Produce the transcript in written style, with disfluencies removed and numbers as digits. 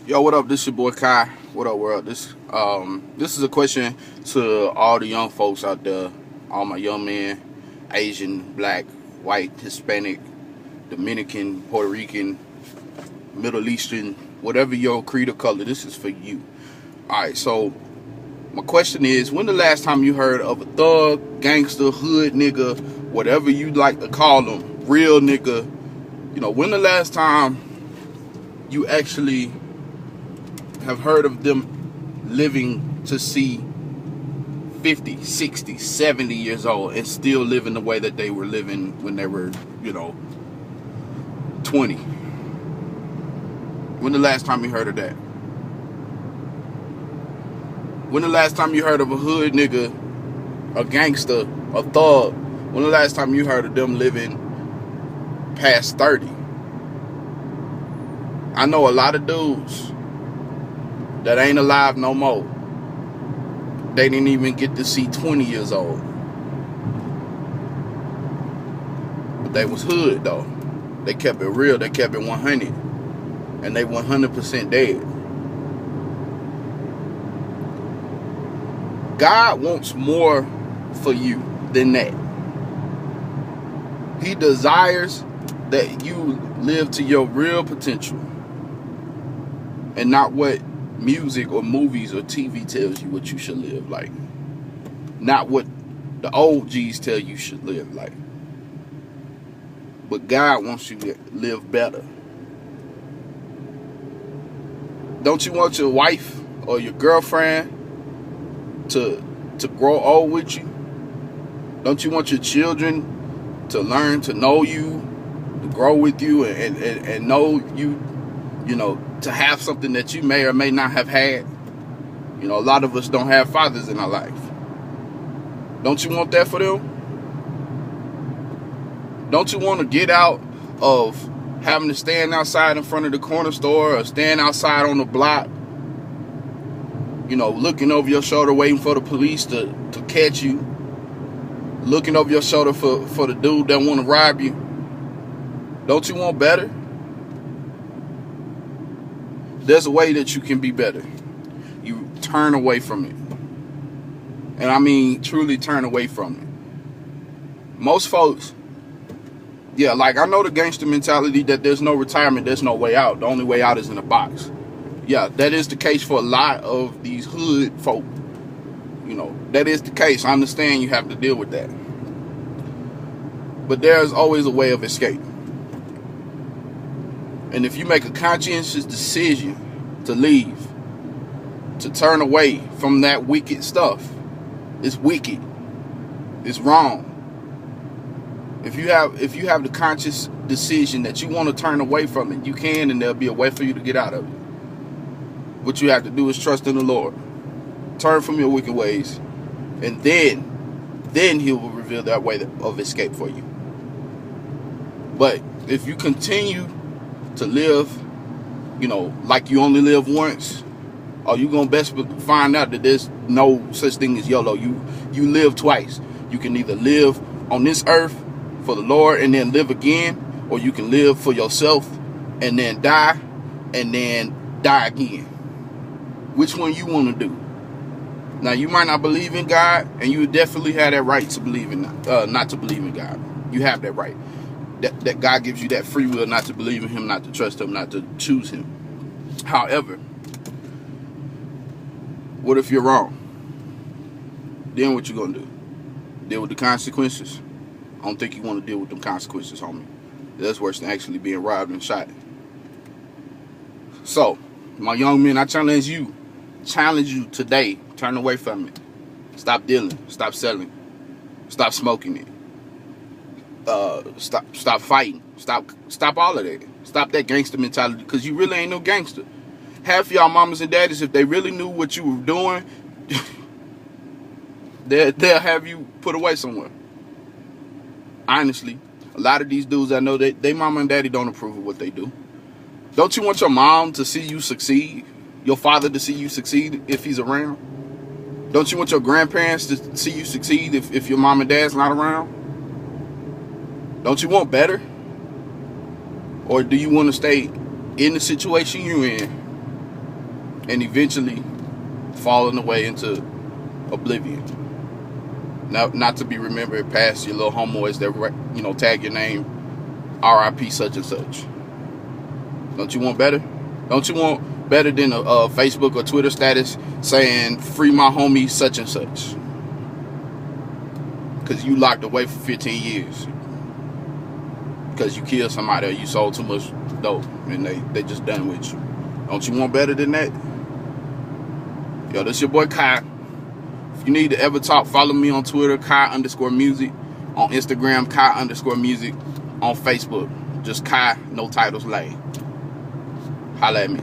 Yo, what up? This your boy Kai. What up, world? This is a question to all the young folks out there, all my young men, Asian, black, white, Hispanic, Dominican, Puerto Rican, Middle Eastern, whatever your creed or color. This is for you. All right. So my question is, when the last time you heard of a thug, gangster, hood nigga, whatever you like to call them, real nigga? When the last time you actually have heard of them living to see 50, 60, 70 years old and still living the way that they were living when they were, 20? When the last time you heard of that? When the last time you heard of a hood nigga, a gangster, a thug? When the last time you heard of them living past 30? I know a lot of dudes that ain't alive no more. They didn't even get to see 20 years old. But they was hood though. They kept it real. They kept it 100. And they 100% dead. God wants more for you than that. He desires that you live to your real potential and not what music or movies or TV tells you what you should live like. Not what the old G's tell you should live like. But God wants you to live better. Don't you want your wife or your girlfriend to grow old with you? Don't you want your children to learn to know you, to grow with you and know you, to have something that you may or may not have had? A lot of us don't have fathers in our life. Don't you want that for them? Don't you want to get out of having to stand outside in front of the corner store or stand outside on the block, looking over your shoulder waiting for the police to catch you, looking over your shoulder for the dude that want to rob you? Don't you want better? There's a way that you can be better. You turn away from it. And I mean truly turn away from it. Most folks, like I know the gangster mentality that there's no retirement, there's no way out. The only way out is in a box. Yeah, that is the case for a lot of these hood folk. That is the case. I understand you have to deal with that. But there's always a way of escape. And if you make a conscientious decision to leave, to turn away from that wicked stuff, it's wicked. It's wrong. If you have the conscious decision that you want to turn away from it, you can, and there'll be a way for you to get out of it. What you have to do is trust in the Lord. Turn from your wicked ways, and then He will reveal that way of escape for you. But if you continue to live, like you only live once, or you gonna best find out that there's no such thing as YOLO. You live twice. You can either live on this earth for the Lord and then live again, or you can live for yourself and then die again. Which one you want to do? Now, you might not believe in God, and you definitely have that right to believe in not to believe in God. You have that right. That God gives you that free will not to believe in Him, not to trust Him, not to choose Him. However, what if you're wrong? Then what you gonna do? Deal with the consequences? I don't think you want to deal with them consequences, homie. That's worse than actually being robbed and shot. So, my young men, I challenge you today. Turn away from it. Stop dealing. Stop selling. Stop smoking it. Stop fighting. Stop all of that. Stop that gangster mentality, because you really ain't no gangster. Half y'all mamas and daddies, if they really knew what you were doing, they'll have you put away somewhere. Honestly, a lot of these dudes I know, they mama and daddy don't approve of what they do. Don't you want your mom to see you succeed? Your father to see you succeed if he's around? Don't you want your grandparents to see you succeed if your mom and dad's not around? Don't you want better? Or do you want to stay in the situation you're in and eventually falling away into oblivion. Not to be remembered past your little homeboys that tag your name R.I.P. such and such. Don't you want better? Don't you want better than a Facebook or Twitter status saying free my homie such and such? Because you locked away for 15 years. Because you killed somebody or you sold too much dope and they just done with you. Don't you want better than that? Yo, this your boy Kai. If you need to ever talk, follow me on Twitter, Kai_music. On Instagram, Kai_music. On Facebook, just Kai, no titles, lay. Holla at me.